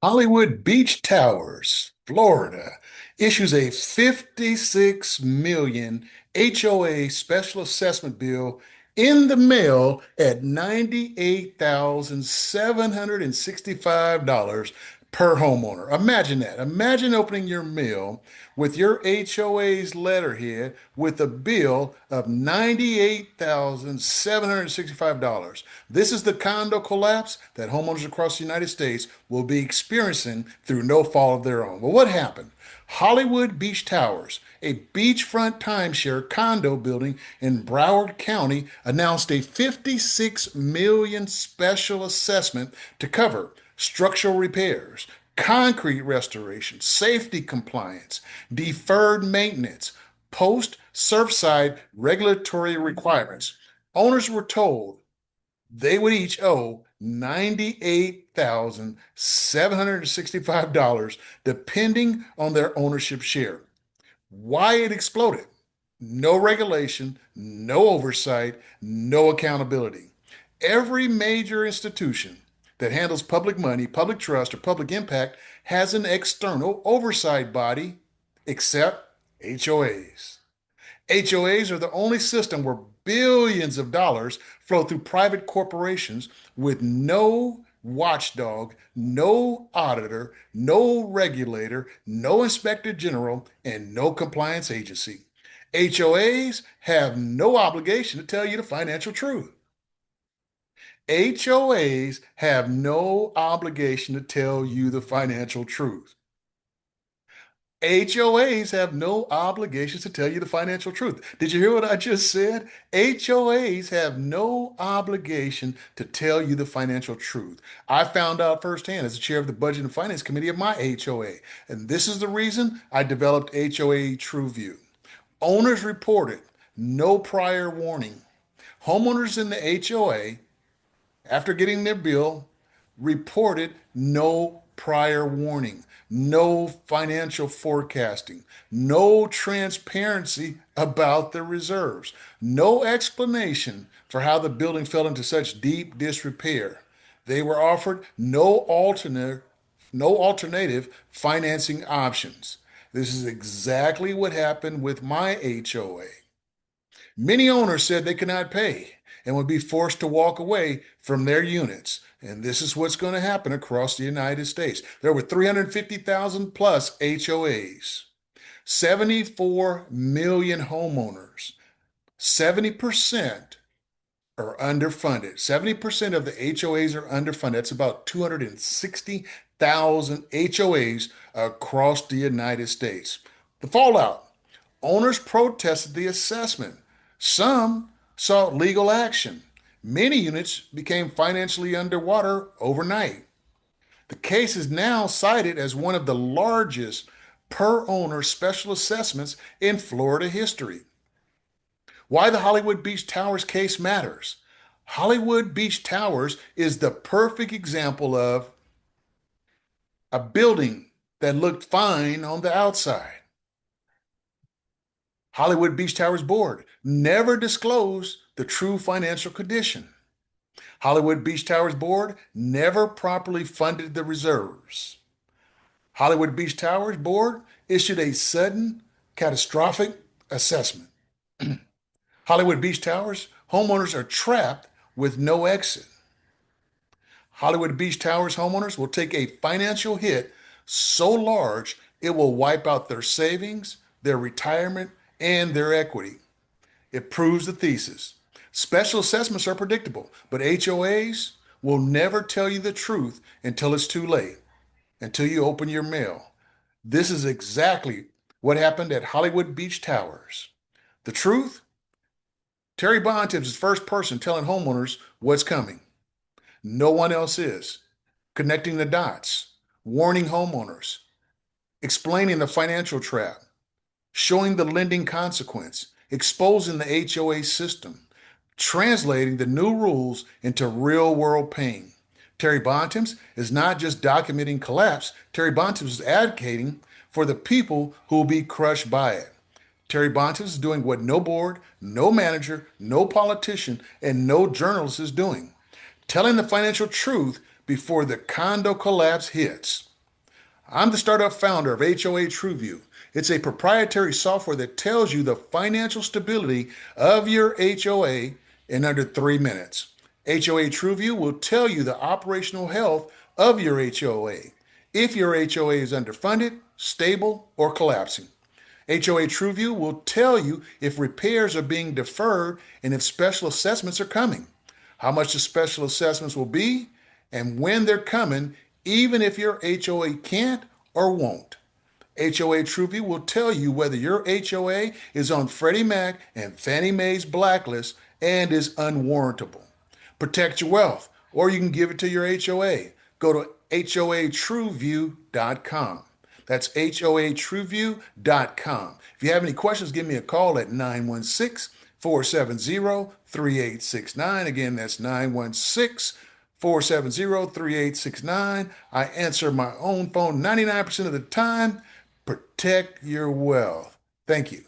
Hollywood Beach Towers, Florida, issues a 56 million HOA special assessment bill in the mail at $98,765 per homeowner. Imagine that. Imagine opening your mail with your HOA's letterhead with a bill of $98,765. This is the condo collapse that homeowners across the United States will be experiencing through no fault of their own. Well, what happened? Hollywood Beach Towers, a beachfront timeshare condo building in Broward County, announced a 56 million special assessment to cover structural repairs, concrete restoration, safety compliance, deferred maintenance, post Surfside regulatory requirements. Owners were told they would each owe $98,765 depending on their ownership share. Why it exploded? No regulation, no oversight, no accountability. Every major institution that handles public money, public trust, or public impact has an external oversight body, except HOAs. HOAs are the only system where billions of dollars flow through private corporations with no watchdog, no auditor, no regulator, no inspector general, and no compliance agency. HOAs have no obligation to tell you the financial truth. HOAs have no obligation to tell you the financial truth. HOAs have no obligations to tell you the financial truth. Did you hear what I just said? HOAs have no obligation to tell you the financial truth. I found out firsthand as the chair of the Budget and Finance Committee of my HOA. And this is the reason I developed HOA TrueView. Owners reported no prior warning. Homeowners in the HOA, after getting their bill, reported no prior warning, no financial forecasting, no transparency about the reserves, no explanation for how the building fell into such deep disrepair. They were offered no alternative financing options. This is exactly what happened with my HOA. Many owners said they could not pay and would be forced to walk away from their units. And this is what's going to happen across the United States. There were 350,000 plus HOAs, 74 million homeowners. 70% are underfunded. 70% of the HOAs are underfunded. That's about 260,000 HOAs across the United States. The fallout: owners protested the assessment. Some sought legal action. Many units became financially underwater overnight. The case is now cited as one of the largest per owner special assessments in Florida history. Why the Hollywood Beach Towers case matters. Hollywood Beach Towers is the perfect example of a building that looked fine on the outside. Hollywood Beach Towers Board never disclosed the true financial condition. Hollywood Beach Towers Board never properly funded the reserves. Hollywood Beach Towers Board issued a sudden, catastrophic assessment. Hollywood Beach Towers homeowners are trapped with no exit. Hollywood Beach Towers homeowners will take a financial hit so large it will wipe out their savings, their retirement, and their equity. It proves the thesis. Special assessments are predictable, but HOAs will never tell you the truth until it's too late, until you open your mail. This is exactly what happened at Hollywood Beach Towers. The truth? Terry Bontemps is the first person telling homeowners what's coming. No one else is. Connecting the dots, warning homeowners, explaining the financial trap, showing the lending consequence, exposing the HOA system, translating the new rules into real world pain. Terry Bontemps is not just documenting collapse, Terry Bontemps is advocating for the people who will be crushed by it. Terry Bontemps is doing what no board, no manager, no politician, and no journalist is doing: telling the financial truth before the condo collapse hits. I'm the startup founder of HOA TrueView. It's a proprietary software that tells you the financial stability of your HOA in under 3 minutes. HOA TrueView will tell you the operational health of your HOA, if your HOA is underfunded, stable, or collapsing. HOA TrueView will tell you if repairs are being deferred and if special assessments are coming, how much the special assessments will be, and when they're coming, even if your HOA can't or won't. HOA TrueView will tell you whether your HOA is on Freddie Mac and Fannie Mae's blacklist and is unwarrantable. Protect your wealth, or you can give it to your HOA. Go to HOATrueView.com. That's HOATrueView.com. If you have any questions, give me a call at 916 470 3869. Again, that's 916 470 3869. I answer my own phone 99% of the time. Protect your wealth. Thank you.